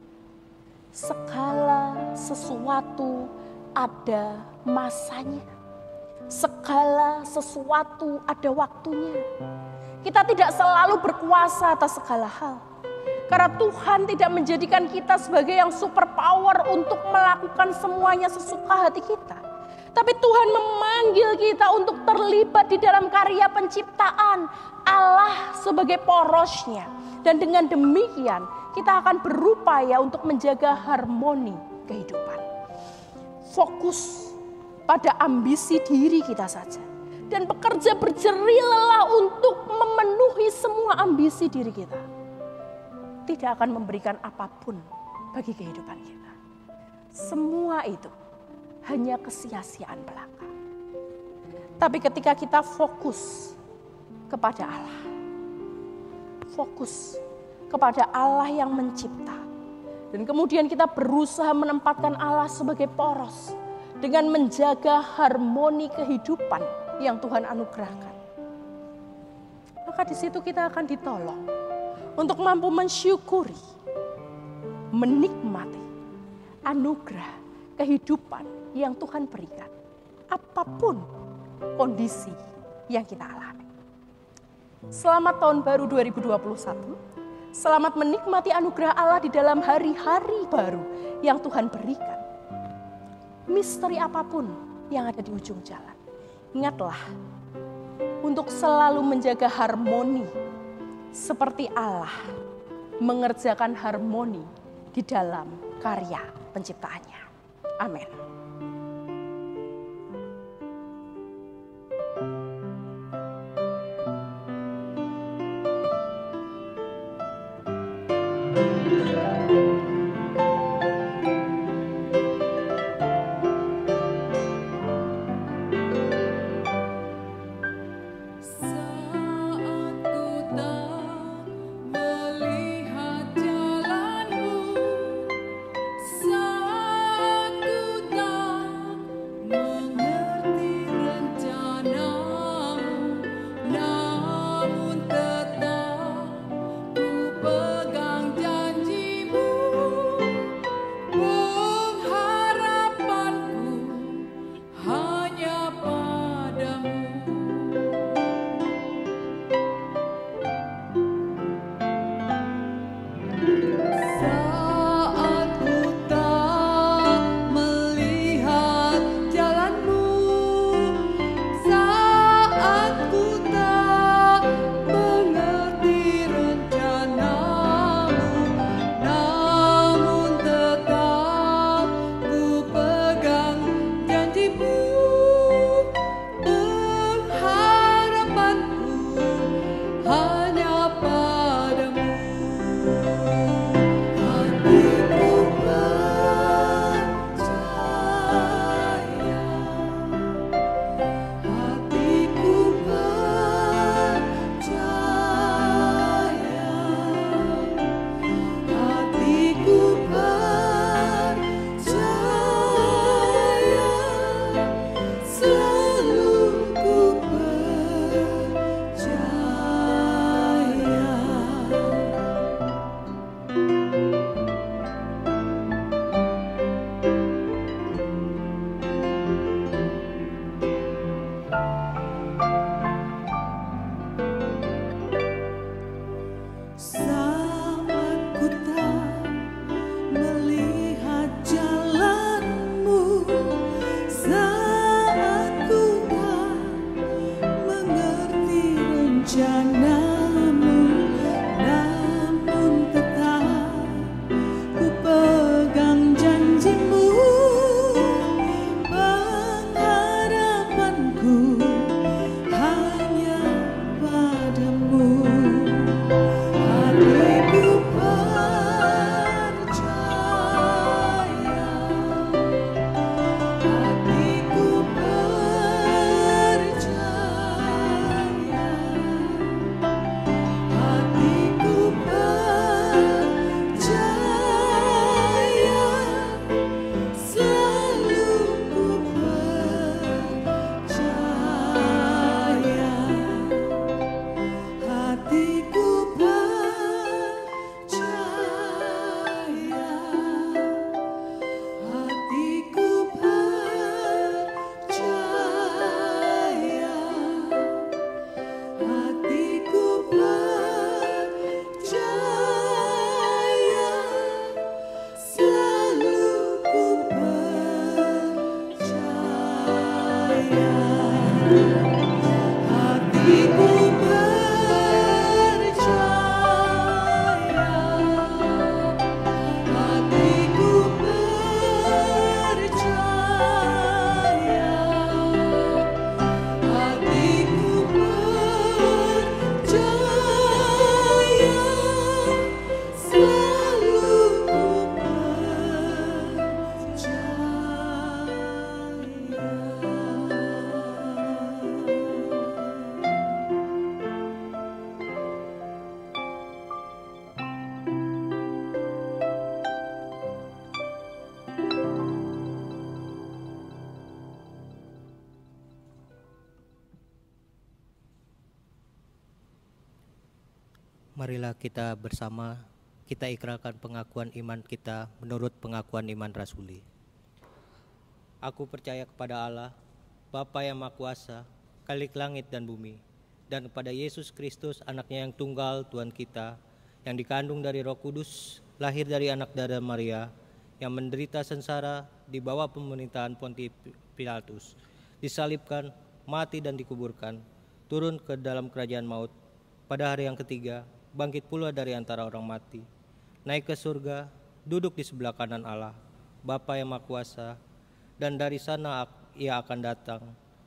segala sesuatu ada masanya. Segala sesuatu ada waktunya. Kita tidak selalu berkuasa atas segala hal. Karena Tuhan tidak menjadikan kita sebagai yang super power untuk melakukan semuanya sesuka hati kita. Tapi Tuhan memanggil kita untuk terlibat di dalam karya penciptaan Allah sebagai porosnya. Dan dengan demikian kita akan berupaya untuk menjaga harmoni kehidupan. Fokus pada ambisi diri kita saja. Dan bekerja berjerih lelah untuk memenuhi semua ambisi diri kita. Tidak akan memberikan apapun bagi kehidupan kita. Semua itu hanya kesia-siaan belaka. Tapi ketika kita fokus kepada Allah, fokus kepada Allah yang mencipta. Dan kemudian kita berusaha menempatkan Allah sebagai poros dengan menjaga harmoni kehidupan yang Tuhan anugerahkan. Maka di situ kita akan ditolong untuk mampu mensyukuri, menikmati anugerah kehidupan yang Tuhan berikan. Apapun kondisi yang kita alami. Selamat tahun baru 2021. Selamat menikmati anugerah Allah di dalam hari-hari baru yang Tuhan berikan. Misteri apapun yang ada di ujung jalan. Ingatlah untuk selalu menjaga harmoni seperti Allah mengerjakan harmoni di dalam karya penciptaannya. Amin.
Saat ku tak
Marilah kita bersama kita ikrarkan pengakuan iman kita menurut pengakuan iman rasuli. Aku percaya kepada Allah, Bapa yang Maha Kuasa, Khalik langit dan bumi, dan kepada Yesus Kristus, anaknya yang tunggal, Tuhan kita, yang dikandung dari Roh Kudus, lahir dari anak darah Maria, yang menderita sengsara di bawah pemerintahan Pontius Pilatus, disalibkan, mati dan dikuburkan, turun ke dalam kerajaan maut, pada hari yang ketiga, bangkit pula dari antara orang mati, naik ke surga, duduk di sebelah kanan Allah, Bapa yang Maha Kuasa, dan dari sana Ia akan datang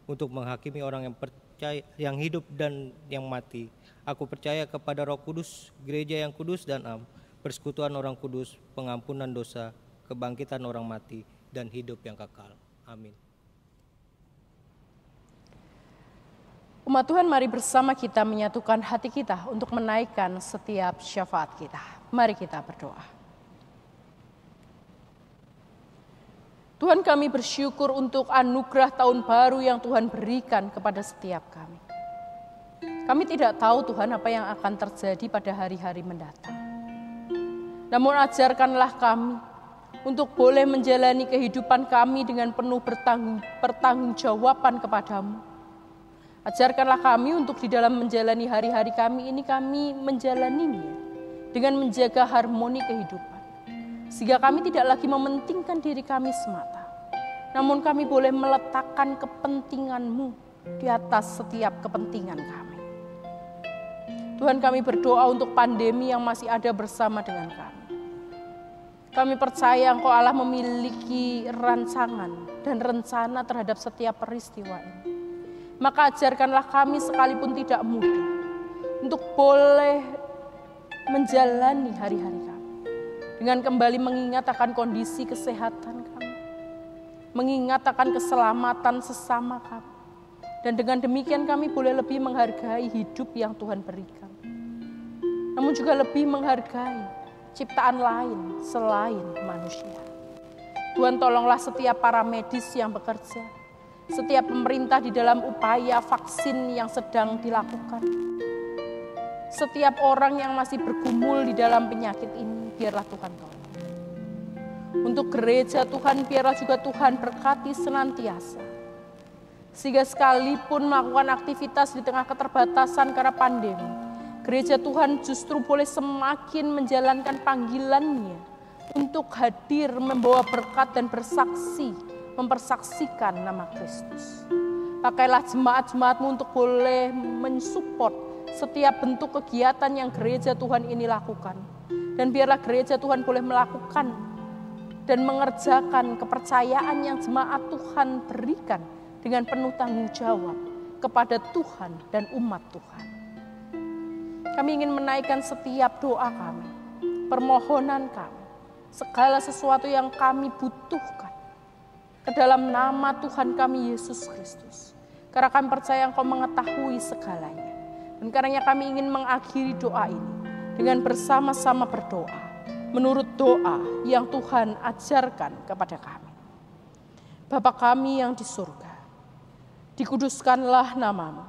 untuk menghakimi orang yang percaya, yang hidup dan yang mati. Aku percaya kepada Roh Kudus, gereja yang kudus dan am, persekutuan orang kudus, pengampunan dosa, kebangkitan orang mati, dan hidup yang kekal. Amin.
Umat Tuhan, mari bersama kita menyatukan hati kita untuk menaikkan setiap syafaat kita. Mari kita berdoa. Tuhan, kami bersyukur untuk anugerah tahun baru yang Tuhan berikan kepada setiap kami. Kami tidak tahu Tuhan apa yang akan terjadi pada hari-hari mendatang. Namun ajarkanlah kami untuk boleh menjalani kehidupan kami dengan penuh pertanggungjawaban kepadamu. Ajarkanlah kami untuk di dalam menjalani hari-hari kami ini, kami menjalaninya dengan menjaga harmoni kehidupan. Sehingga kami tidak lagi mementingkan diri kami semata, namun kami boleh meletakkan kepentingan-Mu di atas setiap kepentingan kami. Tuhan, kami berdoa untuk pandemi yang masih ada bersama dengan kami. Kami percaya Engkau Allah memiliki rancangan dan rencana terhadap setiap peristiwa ini. Maka ajarkanlah kami sekalipun tidak mudah untuk boleh menjalani hari-hari kami dengan kembali mengingat akan kondisi kesehatan kami, mengingat akan keselamatan sesama kami, dan dengan demikian kami boleh lebih menghargai hidup yang Tuhan berikan, namun juga lebih menghargai ciptaan lain selain manusia. Tuhan, tolonglah setiap para medis yang bekerja, setiap pemerintah di dalam upaya vaksin yang sedang dilakukan, setiap orang yang masih bergumul di dalam penyakit ini, biarlah Tuhan tolong. Untuk gereja Tuhan, biarlah juga Tuhan berkati senantiasa, sehingga sekalipun melakukan aktivitas di tengah keterbatasan karena pandemi, gereja Tuhan justru boleh semakin menjalankan panggilannya untuk hadir membawa berkat dan bersaksi, mempersaksikan nama Kristus. Pakailah jemaat-jemaat-Mu untuk boleh mensupport setiap bentuk kegiatan yang gereja Tuhan ini lakukan. Dan biarlah gereja Tuhan boleh melakukan dan mengerjakan kepercayaan yang jemaat Tuhan berikan dengan penuh tanggung jawab kepada Tuhan dan umat Tuhan. Kami ingin menaikkan setiap doa kami, permohonan kami, segala sesuatu yang kami butuhkan ke dalam nama Tuhan kami Yesus Kristus. Karena kami percaya Engkau mengetahui segalanya. Dan karenanya kami ingin mengakhiri doa ini dengan bersama-sama berdoa menurut doa yang Tuhan ajarkan kepada kami. Bapa kami yang di surga, dikuduskanlah nama-Mu.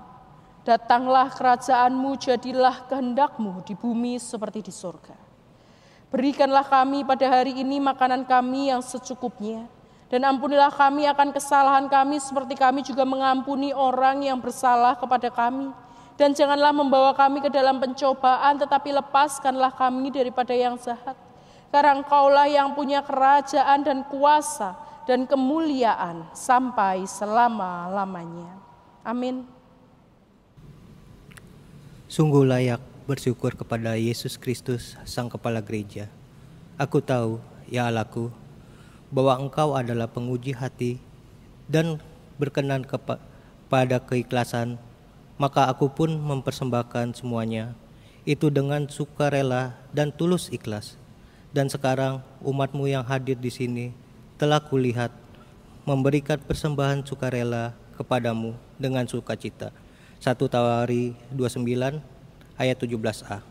Datanglah kerajaan-Mu, jadilah kehendak-Mu di bumi seperti di surga. Berikanlah kami pada hari ini makanan kami yang secukupnya, dan ampunilah kami akan kesalahan kami seperti kami juga mengampuni orang yang bersalah kepada kami. Dan janganlah membawa kami ke dalam pencobaan, tetapi lepaskanlah kami daripada yang jahat. Karena Engkaulah yang punya kerajaan dan kuasa dan kemuliaan sampai selama-lamanya. Amin.
Sungguh layak bersyukur kepada Yesus Kristus, Sang Kepala Gereja. Aku tahu, ya Allahku, bahwa Engkau adalah penguji hati dan berkenan pada keikhlasan, maka aku pun mempersembahkan semuanya, itu dengan sukarela dan tulus ikhlas. Dan sekarang umat-Mu yang hadir di sini telah kulihat memberikan persembahan sukarela kepadamu dengan sukacita. 1 Tawari 29 ayat 17a.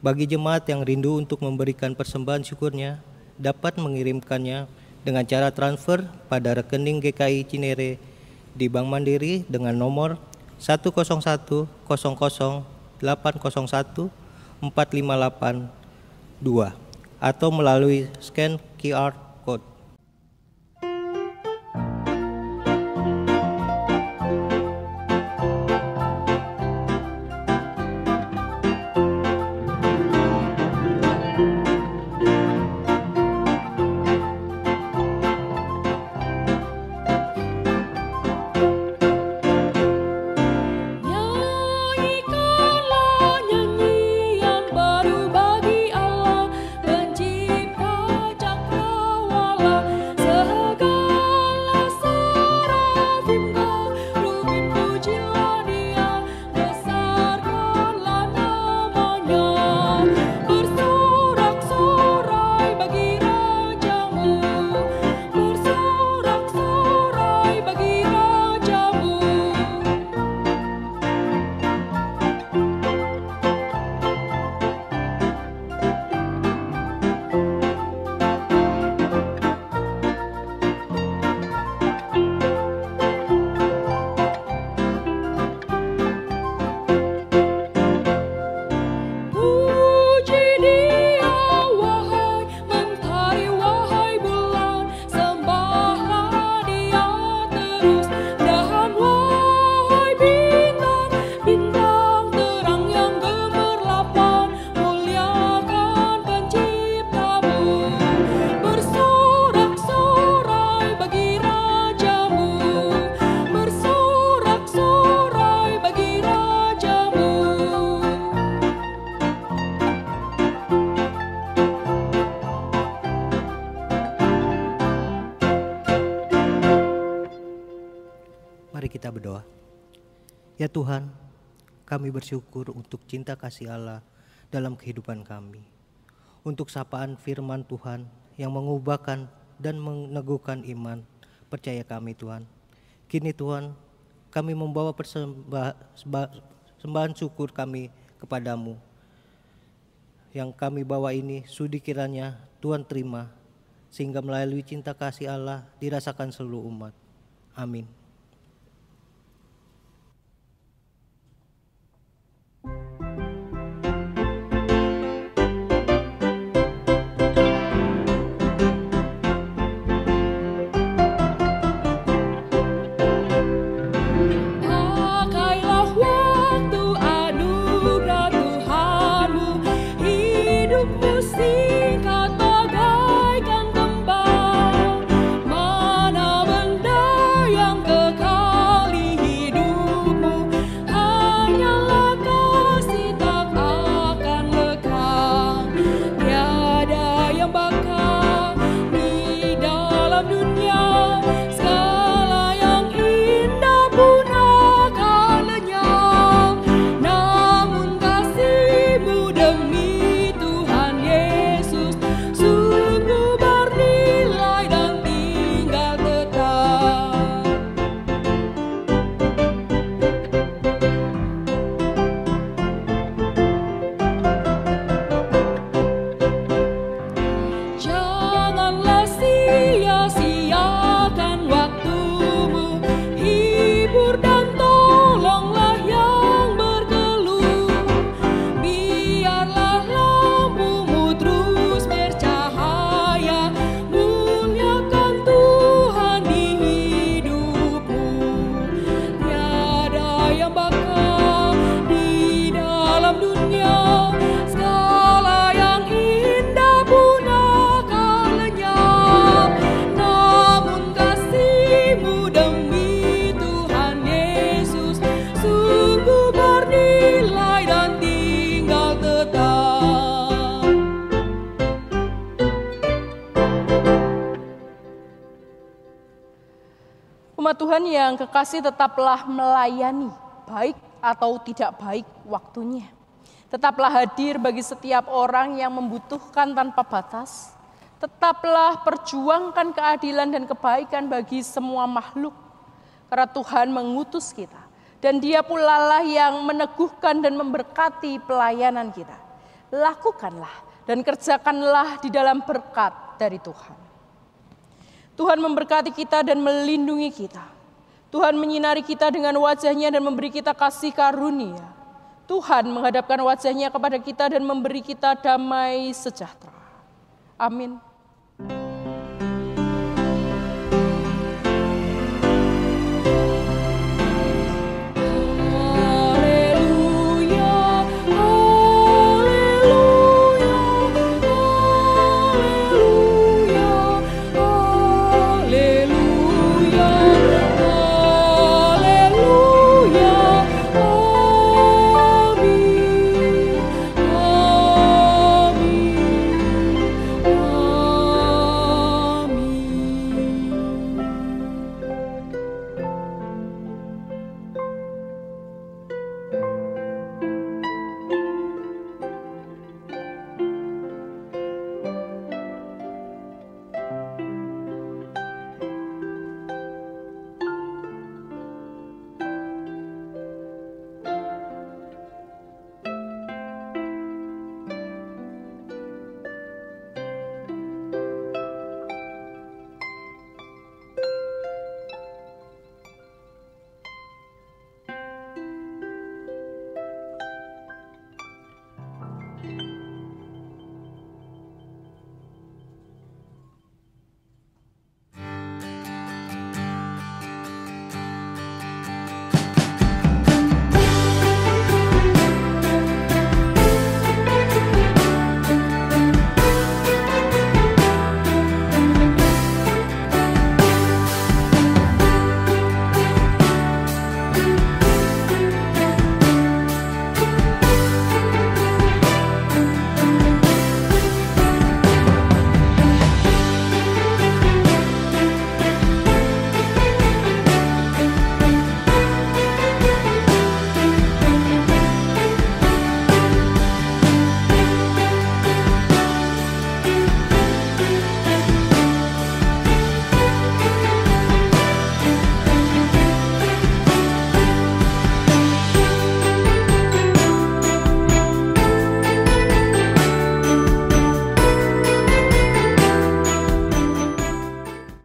Bagi jemaat yang rindu untuk memberikan persembahan syukurnya, dapat mengirimkannya dengan cara transfer pada rekening GKI Cinere di Bank Mandiri dengan nomor 101 00 801 4582 atau melalui scan QR code. Mari kita berdoa. Ya Tuhan, kami bersyukur untuk cinta kasih Allah dalam kehidupan kami. Untuk sapaan firman Tuhan yang mengubahkan dan meneguhkan iman percaya kami Tuhan. Kini Tuhan, kami membawa sembahan syukur kami kepadamu. Yang kami bawa ini sudi kiranya Tuhan terima, sehingga melalui cinta kasih Allah dirasakan seluruh umat. Amin.
Umat Tuhan yang kekasih, tetaplah melayani, baik atau tidak baik waktunya. Tetaplah hadir bagi setiap orang yang membutuhkan tanpa batas. Tetaplah perjuangkan keadilan dan kebaikan bagi semua makhluk. Karena Tuhan mengutus kita. Dan Dia pula lah yang meneguhkan dan memberkati pelayanan kita. Lakukanlah dan kerjakanlah di dalam berkat dari Tuhan. Tuhan memberkati kita dan melindungi kita. Tuhan menyinari kita dengan wajah-Nya dan memberi kita kasih karunia. Tuhan menghadapkan wajahnya kepada kita dan memberi kita damai sejahtera. Amin.